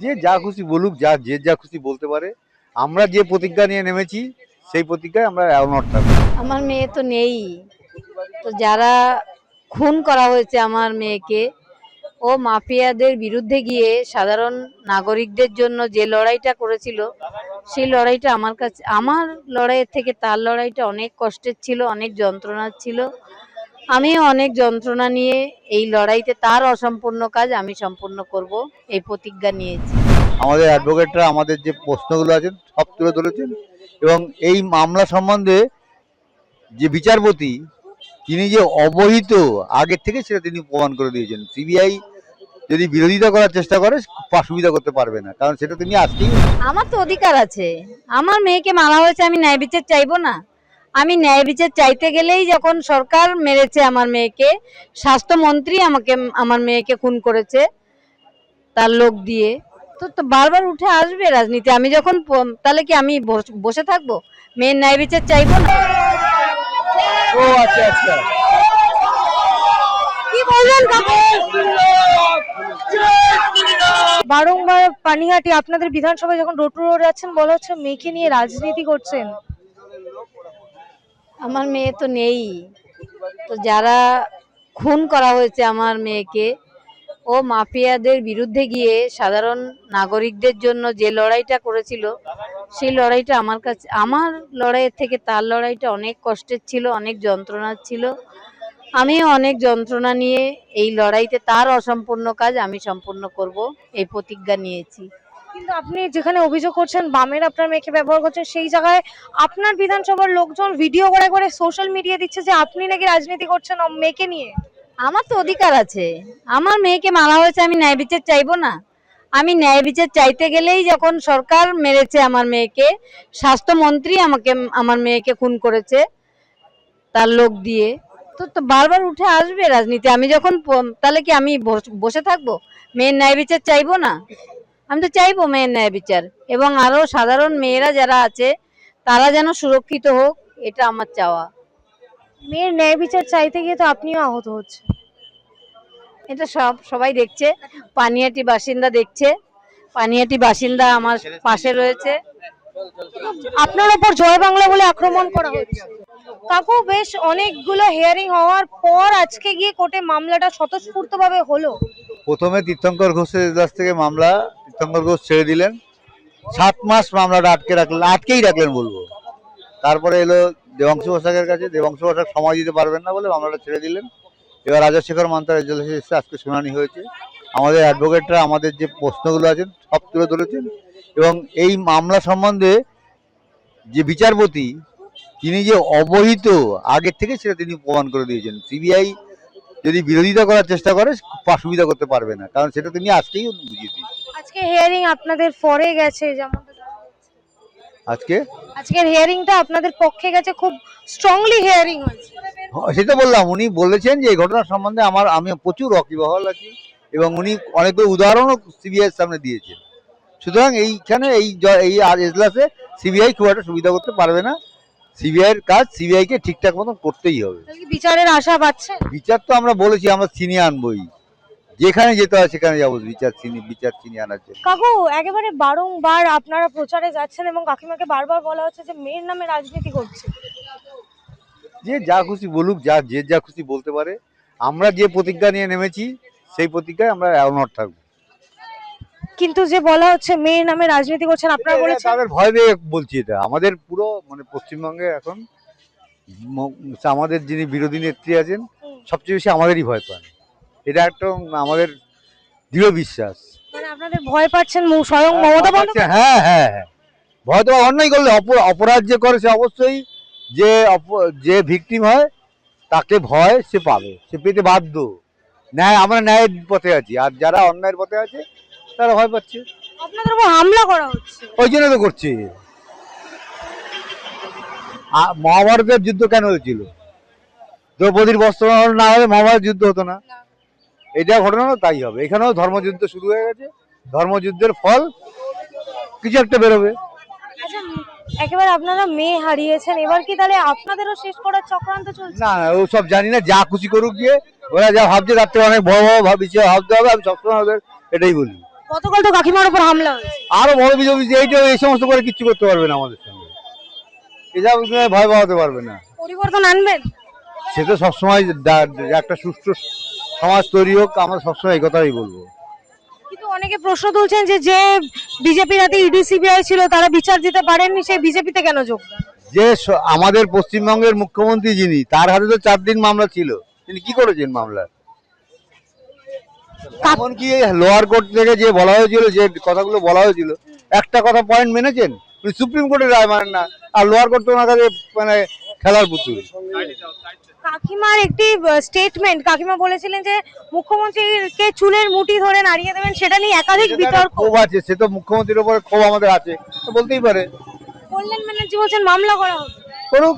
যে যা খুশি বলুক, যে যা খুশি বলতে পারে। আমরা যে প্রতিজ্ঞা নিয়ে নেমেছি সেই প্রতিজ্ঞায় আমরা অনড় থাকবো। আমার মেয়ে তো নেই, তো যারা খুন করা হয়েছে আমার মেয়েকে, ও মাফিয়াদের বিরুদ্ধে গিয়ে সাধারণ নাগরিকদের জন্য যে লড়াইটা করেছিল, সেই লড়াইটা আমার কাছে, আমার লড়াইয়ের থেকে তার লড়াইটা অনেক কষ্টের ছিল, অনেক যন্ত্রণার ছিল। আমিও অনেক যন্ত্রণা নিয়ে এই লড়াইতে তার অসম্পূর্ণ কাজ আমি সম্পূর্ণ করব, এই প্রতিজ্ঞা নিয়েছি। আমাদের অ্যাডভোকেটরা আমাদের যে প্রশ্নগুলো আছেন সব তুলে ধরেছেন, এবং এই মামলা সম্বন্ধে যে বিচারপতি তিনি যে অবহিত আগের থেকে সেটা তিনি প্রমাণ করে দিয়েছেন। সিবিআই যদি বিরোধিতা করার চেষ্টা করে সুবিধা করতে পারবে না, কারণ সেটা তিনি আজকেই। আমার তো অধিকার আছে, আমার মেয়েকে মারা হয়েছে, আমি ন্যায় বিচার চাইবো না? আমি ন্যায় বিচার চাইতে গেলেই যখন সরকার মেরেছে আমার মেয়েকে, স্বাস্থ্যমন্ত্রী আমাকে, আমার মেয়েকে খুন করেছে তার লোক দিয়ে, তো বারবার উঠে আসবে রাজনীতি। আমি যখন তাহলে কি আমি বসে থাকবো? মেয়ের ন্যায় বিচার চাইবো না? ও আচ্ছা আচ্ছা, কি বললেন বারংবার পানিহাটি আপনাদের বিধানসভায় যখন রোড টু রোড যাচ্ছেন, বলা হচ্ছে মেয়েকে নিয়ে রাজনীতি করছেন। আমার মেয়ে তো নেই, তো যারা খুন করা হয়েছে আমার মেয়েকে, ও মাফিয়াদের বিরুদ্ধে গিয়ে সাধারণ নাগরিকদের জন্য যে লড়াইটা করেছিল, সেই লড়াইটা আমার কাছে, আমার লড়াইয়ের থেকে তার লড়াইটা অনেক কষ্টের ছিল, অনেক যন্ত্রণার ছিল। আমিও অনেক যন্ত্রণা নিয়ে এই লড়াইতে তার অসম্পূর্ণ কাজ আমি সম্পূর্ণ করব, এই প্রতিজ্ঞা নিয়েছি। কিন্তু আপনি যেখানে অভিযোগ করছেন বামের আপনার মেয়েকে ব্যবহার করছেন, সেই জায়গায় আপনার বিধানসভার লোকজন ভিডিও করে করে সোশ্যাল মিডিয়া দিচ্ছে যে আপনি নাকি রাজনীতি করছেন মেয়েকে নিয়ে। আমার তো অধিকার আছে, আমার মেয়েকে মারা হয়েছে, আমি ন্যায় বিচার চাইবো না? আমি ন্যায় বিচার চাইতে গেলেই যখন সরকার মেরেছে আমার মেয়েকে, স্বাস্থ্যমন্ত্রী আমাকে, আমার মেয়েকে খুন করেছে তার লোক দিয়ে, তো বারবার উঠে আসবে রাজনীতি। আমি যখন তাহলে কি আমি বসে থাকবো? মেয়ের ন্যায় বিচার চাইবো না? আমি তো চাইবো মেয়ের ন্যায় বিচার, এবং আরো সাধারণ মেয়েরা যারা আছে তারা যেন সুরক্ষিত হোক, এটা আমার চাওয়া। মেয়ের ন্যায় বিচার চাইতে গিয়ে তো আপনিও আহত হচ্ছে। এটা সবাই দেখছে, পানিহাটি বাসিন্দা দেখছে, পানিহাটি বাসিন্দা আমার পাশে রয়েছে। আপনার ওপর জয় বাংলা বলে আক্রমণ করা হচ্ছে। কাকু, বেশ অনেকগুলো হিয়ারিং হওয়ার পর আজকে গিয়ে কোর্টে মামলাটা স্বতঃস্ফূর্তভাবে হলো। প্রথমে তীর্থঙ্কর ঘোষের কাছ থেকে মামলা, তীর্থঙ্কর ঘোষ ছেড়ে দিলেন। 7 মাস মামলাটা আটকেই রাখলেন বলবো। তারপরে এলো দেবাংশু বসাকের কাছে, দেবাংশু বসাক সময় দিতে পারবেন না বলে মামলাটা ছেড়ে দিলেন। এবার রাজশেখর মান্তার এজলাসে এসে আজকে শুনানি হয়েছে। আমাদের অ্যাডভোকেটরা আমাদের যে প্রশ্নগুলো আছেন সব তুলে ধরেছেন, এবং এই মামলা সম্বন্ধে যে বিচারপতি তিনি যে অবহিত আগের থেকে সেটা তিনি প্রমাণ করে দিয়েছেন। সিবিআই যদি বিরোধিতা করার চেষ্টা করে সুবিধা করতে পারবে না, কারণ সেটা তিনি আজকেই বুঝিয়ে দিয়েছেন। আজকে হিয়ারিং আপনাদের ফরে গেছে, যেমন আজকের হিয়ারিংটা আপনাদের পক্ষে গেছে, খুব স্ট্রংলি হিয়ারিং হয়েছে। সেটা বললাম, উনি বলেছেন যে এই ঘটনার সম্বন্ধে আমি প্রচুর ওয়াকিবহাল আছি, এবং উনি অনেকগুলো উদাহরণও সিবিআই এর সামনে দিয়েছেন। সুতরাং এইখানে এই এজলাসে সিবিআই খুব একটা সুবিধা করতে পারবে না। সিবিআই এর কাজ সিবিআই কে ঠিকঠাক মতো করতেই হবে। বিচারের আশা পাচ্ছে? বিচার তো আমরা বলেছি আমরা ছিনিয়ে আনবই, যেখানে যেতে হয় সেখানে যাবো বিচার ছিনিয়ে আনার জন্য। কাকু, একেবারে বারংবার আপনারা প্রচারে যাচ্ছেন এবং কাকিমাকে বারবার বলা হচ্ছে যে মেয়ের নামে রাজনীতি করছে। যে যা খুশি বলুক, যে যা খুশি বলতে পারে। আমরা যে প্রতিজ্ঞা নিয়ে নেমেছি সেই প্রতিজ্ঞায় আমরা অনড় থাকবো। কিন্তু যে বলা হচ্ছে মেয়ের নামে রাজনীতি করছেন, আপনারা বলেছেন তাদের ভয় পেয়ে বলছি। এটা আমাদের পুরো পশ্চিমবঙ্গে এখন আমাদের যিনি বিরোধী নেত্রী আছেন সবচেয়ে বেশি আমাদেরই ভয় পান। এটা একটা আমাদের দৃঢ় বিশ্বাস। মানে আপনাদের ভয় পাচ্ছেন স্বয়ং মমতা বন্দ্যোপাধ্যায়? হ্যাঁ হ্যাঁ হ্যাঁ, ভয় তো অন্যায় করলে, অপরাধ যে করে সে অবশ্যই যে ভিকটিম হয় তাকে ভয় সে পাবে, সে পেতে বাধ্য। আমরা ন্যায়ের পথে আছি, আর যারা অন্যায়ের পথে আছে তারা ভয় পাচ্ছে। আপনাদের উপর হামলা করা হচ্ছে। ওই জন্য তো করছে। মহাভারতের যুদ্ধ কেন হয়েছিল? দ্রৌপদীর বস্ত্র না হলে মহাভারত যুদ্ধ হতো না। এটা ঘটনা তাই হবে, এখানেও ধর্মযুদ্ধ শুরু হয়ে গেছে। ধর্মযুদ্ধের ফল কিছু একটা বেরোবে। আচ্ছা, একেবারে আপনারা মেয়ে হারিয়েছেন, এবার কি তাহলে আপনাদেরও শেষ করার চক্রান্ত চলছে? না না ও সব জানি না, যা খুশি করুক গিয়ে, ওরা যা ভাবছে তার থেকে অনেক বড় বড় ভাবছে, ভাবতে হবে। আমি সবসময় ওদের এটাই বলি। গতকাল তো কাকিমার উপর হামলা হয়েছে। আরো বড় বিজয় এইটা, এই সমস্ত করে কিচ্ছু করতে পারবে না আমাদের সঙ্গে, এসব ভয় পাওয়াতে পারবে না। পরিবর্তন আনবেন? সে তো সবসময় একটা সুষ্ঠু সমাজ তৈরি হোক, আমরা সবসময় এই কথাই বলবো। কিন্তু অনেকে প্রশ্ন তুলছেন যে যে বিজেপির হাতে ইডি সিবিআই ছিল তারা বিচার দিতে পারেননি, সেই বিজেপিতে কেন যোগদান? যে আমাদের পশ্চিমবঙ্গের মুখ্যমন্ত্রী যিনি, তার হাতে তো 4 দিন মামলা ছিল, তিনি কি করেছেন মামলা? এমনকি লোয়ার কোর্ট থেকে যে বলা হয়েছিল, যে কথাগুলো বলা হয়েছিল, একটা কথা পয়েন্ট মেনেছেন, উনি সুপ্রিম কোর্টের রায় মানেন না, আর লোয়ার কোর্ট তো ওনার কাছে মানে খেলার পুতুল। কাকিমার একটি স্টেটমেন্ট, কাকিমা বলেছিলেন যে মুখ্যমন্ত্রীকে চুলের মুঠি ধরে নাড়িয়ে দেবেন, সেটা নিয়ে একাধিক বিতর্ক। ক্ষোভ আছে, সে তো মুখ্যমন্ত্রীর উপরে ক্ষোভ আমাদের আছে, তো বলতেই পারে। কল্যাণ ব্যানার্জি বলছেন মামলা করা হবে। করুক,